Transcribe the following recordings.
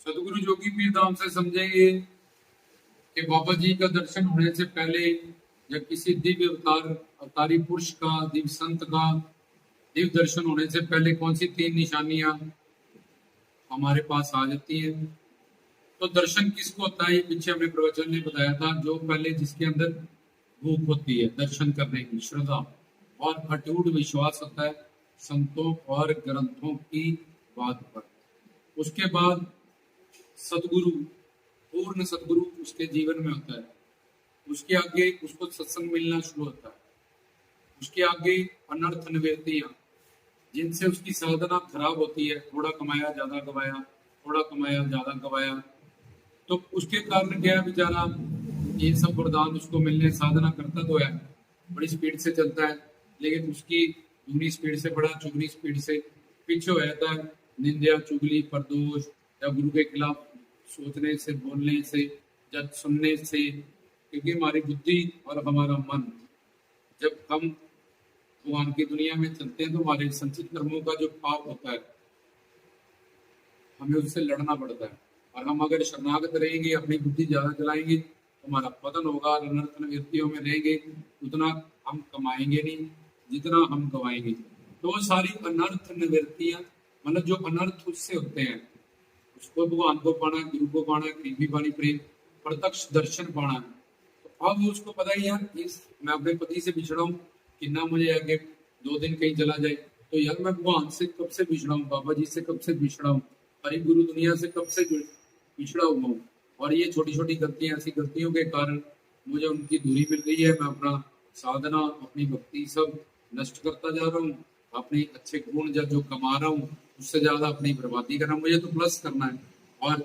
सदगुरु जोगी पीर धाम से समझेंगे कि बाबा जी का दर्शन होने से पहले या किसी दिव्य अवतारी पुरुष का, दिव्य संत का दिव्य दर्शन होने से पहले कौन सी तीन निशानियां हमारे पास आ जाती है। तो दर्शन किसको होता है, ये पीछे हमने प्रवचन में बताया था। जो पहले जिसके अंदर भूख होती है दर्शन करने की, श्रद्धा और अटूट विश्वास होता है संतों और ग्रंथों की बात पर। उसके बाद सदगुरु, पूर्ण सदगुरु उसके जीवन में होता है। उसके आगे उसको सत्संग मिलना शुरू होता है। उसके आगे अनर्थ निवृत्तियां, जिनसे उसकी साधना खराब होती है। थोड़ा कमाया ज्यादा गवाया, थोड़ा कमाया ज्यादा गवाया, तो उसके कारण क्या है बेचारा, ये सब वरदान उसको मिलने, साधना करता तो है, बड़ी स्पीड से चलता है, लेकिन उसकी दूनी स्पीड से, बड़ा चुगली स्पीड से पीछे हो जाता है। निंदा, चुगली, परदोष या गुरु के खिलाफ सोचने से, बोलने से या सुनने से। क्योंकि हमारी बुद्धि और हमारा मन, जब हम भगवान की दुनिया में चलते हैं तो हमारे संचित कर्मों का जो पाप होता है, हमें उससे लड़ना पड़ता है। और हम अगर शरणागत रहेंगे, अपनी बुद्धि ज्यादा चलाएंगे, तो हमारा पतन होगा। और अनर्थ निवृत्तियों में रहेंगे, उतना हम कमाएंगे नहीं जितना हम कमाएंगे। तो वो सारी अनर्थ निवृत्तियां, मतलब जो अनर्थ उससे होते हैं, उसको भगवान को पाना है, गुरु को पाना है, कृपी पानी प्रेम, प्रत्यक्ष दर्शन पाना है। तो अब उसको पता है यार, मैं अपने पति से बिछड़ा हूँ, कितना मुझे आगे 2 दिन कहीं चला जाए, तो यार मैं भगवान से कब से बिछड़ा हूँ, बाबा जी से कब से बिछड़ा हूँ, हरि गुरु दुनिया से कब से पिछड़ा हुआ हूँ। और ये छोटी छोटी गलतियां, ऐसी गलतियों के कारण मुझे उनकी दूरी मिल गई है। मैं अपना साधना, अपनी भक्ति सब नष्ट करता जा रहा हूँ। अपने अच्छे गुण जो कमा रहा हूँ, उससे ज्यादा अपनी बर्बादी कर रहा हूँ। मुझे तो प्लस करना है। और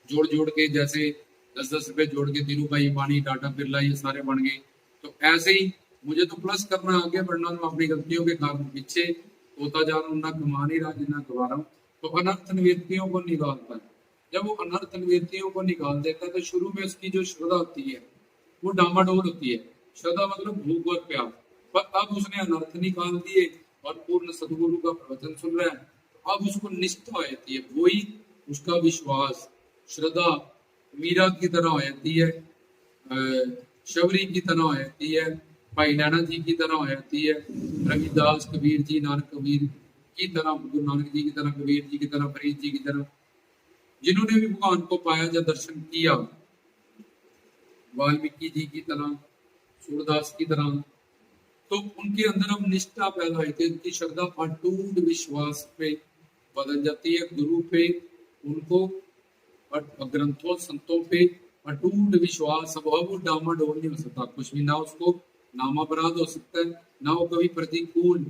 जोड़ जोड़ के, जैसे 10-10 रुपए जोड़ के धीरू भाई अंबानी, टाटा बिरला, ये सारे बन गए, तो ऐसे ही मुझे तो प्लस करना, आगे बढ़ना। मैं अपनी गलतियों के कारण पीछे होता जा रहा हूँ, ना कमा नहीं रहा जितना कमा रहा हूँ। तो अनर्थ निवृत्तियों को निकालता है। जब वो अनर्थ निवृत्तियों को निकाल देता है, तो शुरू में उसकी जो श्रद्धा होती है वो डामाडोल होती है। श्रद्धा मतलब भूख और प्यास। पर अब उसने अनर्थ निकाल दिए और पूर्ण सदगुरु का प्रवचन सुन रहा है, तो अब उसको निष्ठा हो जाती है। वही उसका विश्वास, श्रद्धा मीरा की तरह हो जाती है, शबरी की तरह हो जाती है, भाई नैना जी की तरह हो जाती है, रविदास, कबीर जी, नानक कबीर की तरह, गुरु नानक जी की तरह, कबीर जी की तरह, फरीद जी की तरह, जिन्होंने भी भगवान को पाया या दर्शन किया, वाल्मीकि जी की तरह, सूरदास की तरह। तो उनके अंदर अब निष्ठा पैदा हुई थी, उनकी श्रद्धा अटूट विश्वास पे बदल जाती है। गुरु पे, उनको ग्रंथों संतों पे अटूट विश्वास। अब वो डामाडोल नहीं हो सकता कुछ भी, ना उसको नामापराध हो सकता है, ना वो कभी प्रतिकूल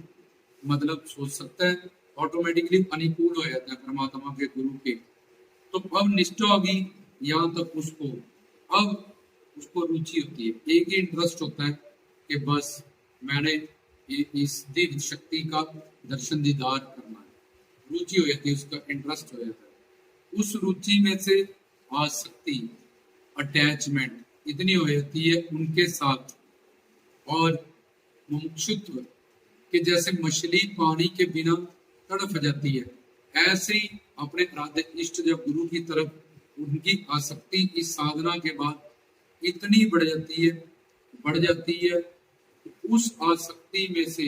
मतलब सोच सकता है, ऑटोमेटिकली अनुकूल हो जाता है परमात्मा के, गुरु के। तो अब निष्ठा भी यहाँ तक उसको, अब उसको रुचि होती है, एक ही इंटरेस्ट होता है कि बस मैंने इस दिव्य शक्ति का दर्शन दीदार करना है। रुचि हो जाती है, उसका इंटरेस्ट हो जाता है। उस रुचि में से आसक्ति, अटैचमेंट इतनी हो जाती है उनके साथ, और मुमुक्षुत्व कि जैसे मछली पानी के बिना तड़प जाती है, ऐसे ही अपने आराध्य इष्ट जब गुरु की तरफ उनकी आसक्ति इस साधना के बाद इतनी बढ़ जाती है, उस आसक्ति में से,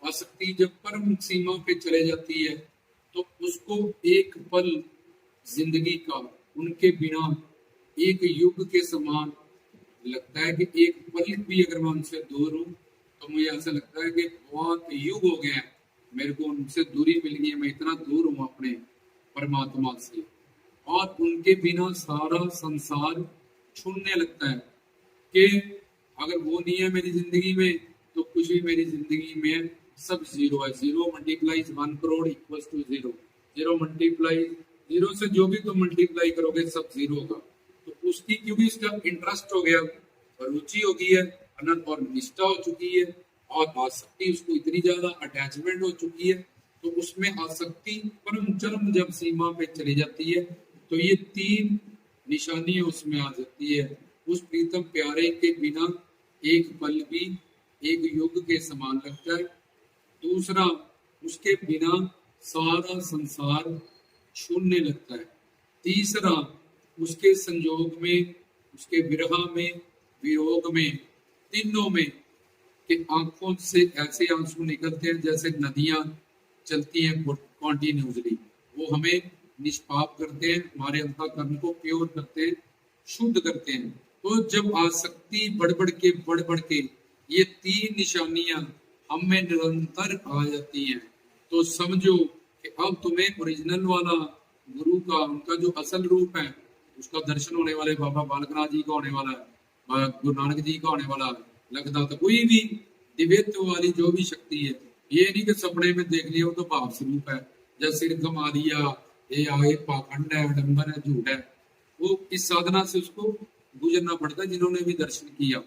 आसक्ति जब परम सीमा पे चले जाती है, तो उसको एक पल जिंदगी का उनके बिना एक युग के समान लगता है। कि एक पल भी अगर मैं उनसे दूर हूँ, तो मुझे ऐसा लगता है कि बहुत युग हो गया है, मेरे को उनसे दूरी मिल गई है, मैं इतना दूर हूँ अपने परमात्मा से। और उनके बिना सारा संसार छूटने लगता है कि अगर वो नहीं है मेरी जिंदगी में, तो कुछ भी मेरी जिंदगी में सब जीरो है। 0 multiplies 1 crore equals to 0। 0 multiply 0 से जो भी तुम मल्टीप्लाई करोगे सब जीरो होगा। तो उसकी, क्योंकि उसका इंटरेस्ट हो गया, रुचि हो गई है, अनंत और निष्ठा हो चुकी है, और आसक्ति उसको इतनी ज्यादा अटैचमेंट हो चुकी है, तो उसमें आसक्ति परम चरम जब सीमा पे चली जाती है, तो ये 3 निशानियां उसमें आ जाती है। उस प्रीतम प्यारे के बिना एक पल भी एक युग के समान लगता है। दूसरा, उसके बिना सारा संसार छूने लगता है। तीसरा, उसके संयोग में, उसके विरह में, वियोग में, तीनों में कि आंखों से ऐसे आंसू निकलते हैं जैसे नदियां चलती हैं कॉन्टिन्यूसली। वो हमें निष्पाप करते हैं, हमारे अंतःकरण को प्योर करते हैं, शुद्ध करते हैं। तो जब आसक्ति बढ़ बढ़ के ये तीन निशानियां हम में निरंतर आ जाती हैं, तो समझो कि अब तुम्हें ओरिजिनल वाला गुरु का, उनका जो असल रूप है, उसका दर्शन होने वाले बाबा बालकनाथ जी का होने वाला है, गुरु नानक जी का होने वाला है। लगता तो कोई भी दिव्यत्व वाली जो भी शक्ति है, ये नहीं कि सपने में देख लिया वो तो भाव स्वरूप है, जैसे सिर घुमा दिया, ये आए पाखंड है, आडंबर है, झूठ है। वो इस साधना से उसको गुजरना पड़ता है, जिन्होंने भी दर्शन किया।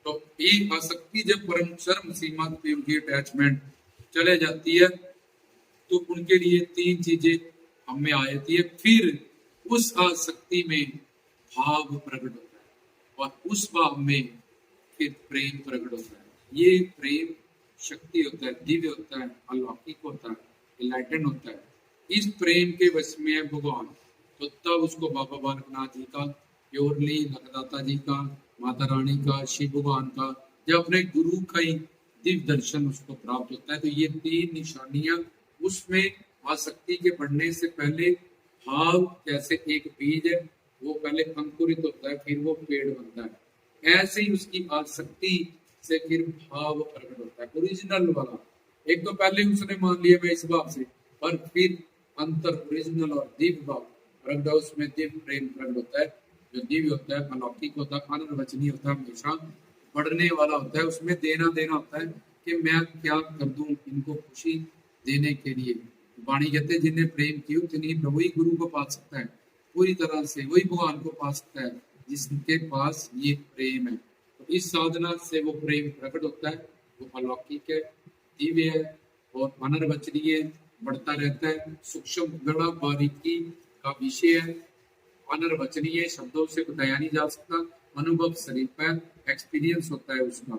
तो एक आसक्ति जब परम चरम सीमा पे उनकी अटैचमेंट चले जाती है, तो उनके लिए तीन चीजें हम में आ जाती है। फिर उस आसक्ति में भाव प्रकट होता है और उस भाव में फिर प्रेम प्रकट होता है। ये प्रेम शक्ति होता है, दिव्य होता है, अलौकिक होता है, इनलाइटेंड होता है। इस प्रेम के वश में है भगवान, तो तब उसको बाबा बालकनाथ जी का, प्योरली लखदाता जी का, माता रानी का, शिव भगवान का, जब अपने गुरु का ही दिव्य दर्शन उसको प्राप्त होता है। तो ये तीन निशानियां उसमें आसक्ति के बढ़ने से पहले, भाव जैसे एक बीज है, वो पहले अंकुरित होता है, फिर वो पेड़ बनता है। ऐसे ही उसकी आसक्ति से फिर भाव प्रकट होता है, ओरिजिनल वाला। एक तो पहले उसने मान लिया मैं इस भाव से, पर फिर अंतर ओरिजिनल और दिव्य भाव प्रकट, उसमें दिव्य प्रेम प्रकट होता है, जो दिव्य होता है, अलौकिक होता है, अनिर्वचनीय होता है, हमेशा बढ़ने वाला होता है। उसमें देना देना होता है कि मैं क्या कर दूं इनको खुशी देने के लिए। वाणी कहते हैं जिन्हें प्रेम किया उतनी वही गुरु को पा सकता है, पूरी तरह से वही भगवान को पा सकता है जिसके पास ये प्रेम है। तो इस साधना से वो प्रेम प्रकट होता है, वो अलौकिक है, दिव्य है और अनिर्वचनीय, बढ़ता रहता है, सूक्ष्म गड़ा बारीकी का विषय है, अनिर्वचनीय, शब्दों से बताया नहीं जा सकता, अनुभव शरीर पर एक्सपीरियंस होता है उसका।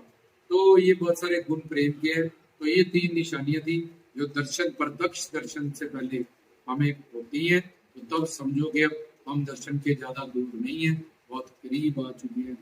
तो ये बहुत सारे गुण प्रेम के हैं। तो ये तीन निशानियां थी जो दर्शन, प्रत्यक्ष दर्शन से पहले हमें होती है। तो तब समझोगे अब हम दर्शन के ज्यादा दूर नहीं है, बहुत करीब आ चुके हैं।